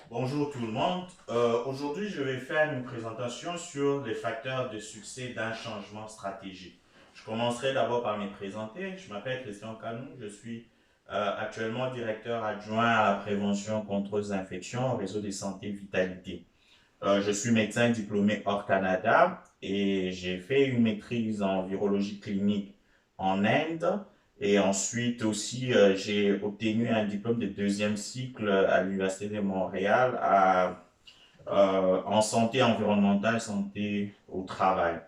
Bonjour tout le monde. Aujourd'hui, je vais faire une présentation sur les facteurs de succès d'un changement stratégique. Je commencerai d'abord par me présenter. Je m'appelle Christian Canou. Je suis actuellement directeur adjoint à la prévention contre les infections au réseau de santé Vitalité. Je suis médecin diplômé hors Canada et j'ai fait une maîtrise en virologie clinique en Inde. Et ensuite aussi, j'ai obtenu un diplôme de deuxième cycle à l'Université de Montréal en santé environnementale, santé au travail.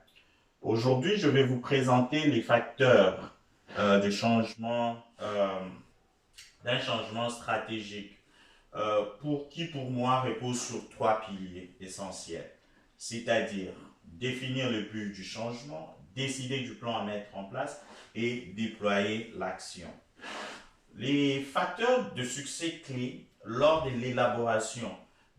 Aujourd'hui, je vais vous présenter les facteurs de changement, d'un changement stratégique pour moi, repose sur trois piliers essentiels, c'est-à-dire définir le but du changement, décider du plan à mettre en place et déployer l'action. Les facteurs de succès clés lors de l'élaboration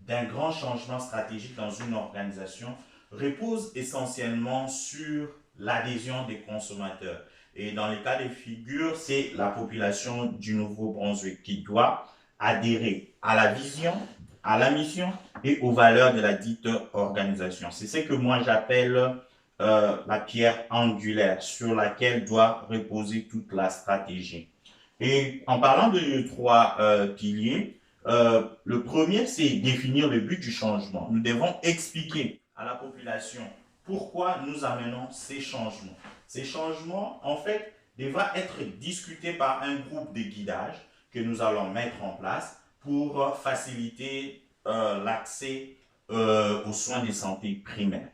d'un grand changement stratégique dans une organisation reposent essentiellement sur l'adhésion des consommateurs. Et dans les cas de figure, c'est la population du Nouveau-Brunswick qui doit adhérer à la vision, à la mission et aux valeurs de la dite organisation. C'est ce que moi j'appelle la pierre angulaire sur laquelle doit reposer toute la stratégie. Et en parlant de trois piliers, le premier, c'est définir le but du changement. Nous devons expliquer à la population pourquoi nous amenons ces changements. Ces changements, en fait, devraient être discutés par un groupe de guidage que nous allons mettre en place pour faciliter l'accès aux soins de santé primaires.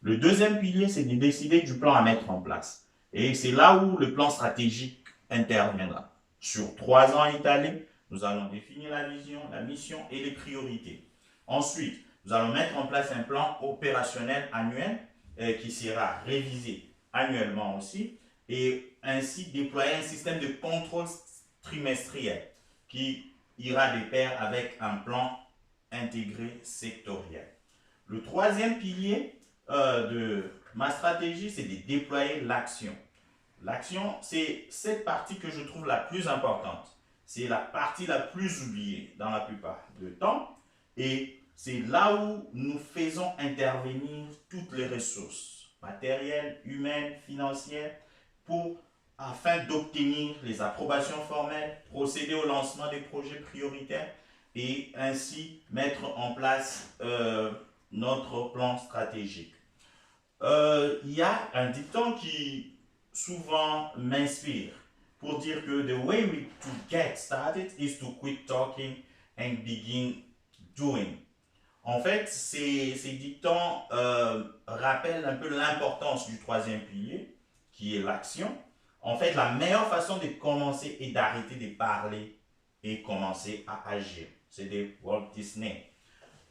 Le deuxième pilier, c'est de décider du plan à mettre en place. Et c'est là où le plan stratégique interviendra. Sur 3 ans étalés, nous allons définir la vision, la mission et les priorités. Ensuite, nous allons mettre en place un plan opérationnel annuel qui sera révisé annuellement aussi et ainsi déployer un système de contrôle trimestriel qui ira de pair avec un plan intégré sectoriel. Le troisième pilier de ma stratégie, c'est de déployer l'action. L'action, c'est cette partie que je trouve la plus importante. C'est la partie la plus oubliée dans la plupart du temps. Et c'est là où nous faisons intervenir toutes les ressources matérielles, humaines, financières, afin d'obtenir les approbations formelles, procéder au lancement des projets prioritaires et ainsi mettre en place notre plan stratégique. Il y a un dicton qui souvent m'inspire pour dire que the way to get started is to quit talking and begin doing. En fait, ces dictons rappellent un peu l'importance du troisième pilier, qui est l'action. En fait, la meilleure façon de commencer est d'arrêter de parler et commencer à agir. C'est de Walt Disney.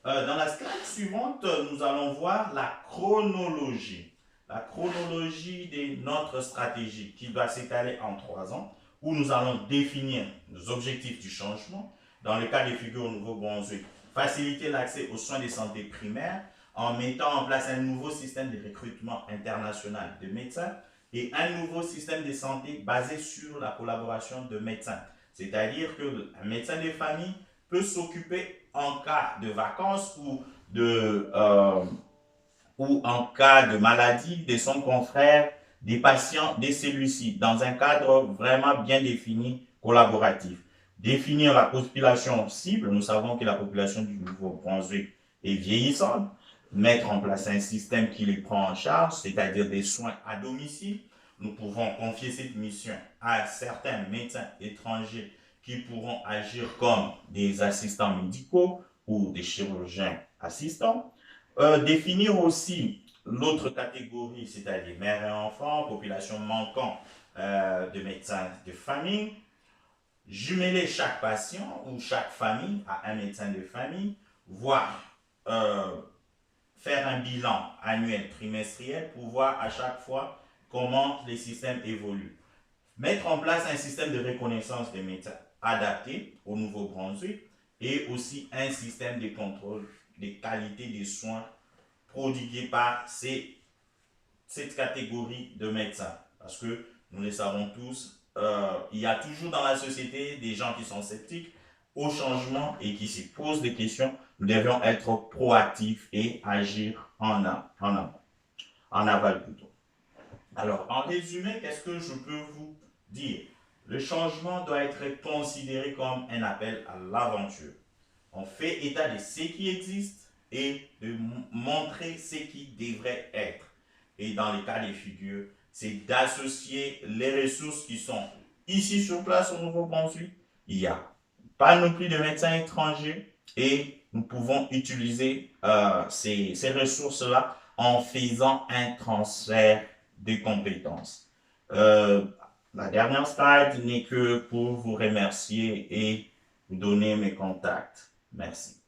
Dans la slide suivante, nous allons voir la chronologie. La chronologie de notre stratégie qui va s'étaler en 3 ans, où nous allons définir nos objectifs du changement. Dans le cas des figures au Nouveau-Brunswick, faciliter l'accès aux soins de santé primaires en mettant en place un nouveau système de recrutement international de médecins et un nouveau système de santé basé sur la collaboration de médecins. C'est-à-dire qu'un médecin de famille peut s'occuper en cas de vacances ou en cas de maladie de son confrère, des patients de celui-ci, dans un cadre vraiment bien défini, collaboratif. Définir la population cible, nous savons que la population du Nouveau-Brunswick est vieillissante, mettre en place un système qui les prend en charge, c'est-à-dire des soins à domicile. Nous pouvons confier cette mission à certains médecins étrangers qui pourront agir comme des assistants médicaux ou des chirurgiens assistants. Définir aussi l'autre catégorie, c'est-à-dire mères et enfants, population manquant de médecins de famille. Jumeler chaque patient ou chaque famille à un médecin de famille, voire faire un bilan annuel, trimestriel pour voir à chaque fois comment les systèmes évoluent. Mettre en place un système de reconnaissance des médecins adapté au Nouveau-Brunswick et aussi un système de contrôle des qualités des soins prodigués par cette catégorie de médecins. Parce que nous le savons tous, il y a toujours dans la société des gens qui sont sceptiques au changement et qui se posent des questions, nous devions être proactifs et agir en aval plutôt. Alors, en résumé, qu'est-ce que je peux vous dire? Le changement doit être considéré comme un appel à l'aventure. On fait état de ce qui existe et de montrer ce qui devrait être. Et dans les cas de figure, c'est d'associer les ressources qui sont ici sur place au Nouveau-Brunswick. Il n'y a pas non plus de médecins étrangers et nous pouvons utiliser ces ressources-là en faisant un transfert de compétences. Euh, la dernière slide n'est que pour vous remercier et vous donner mes contacts. Merci.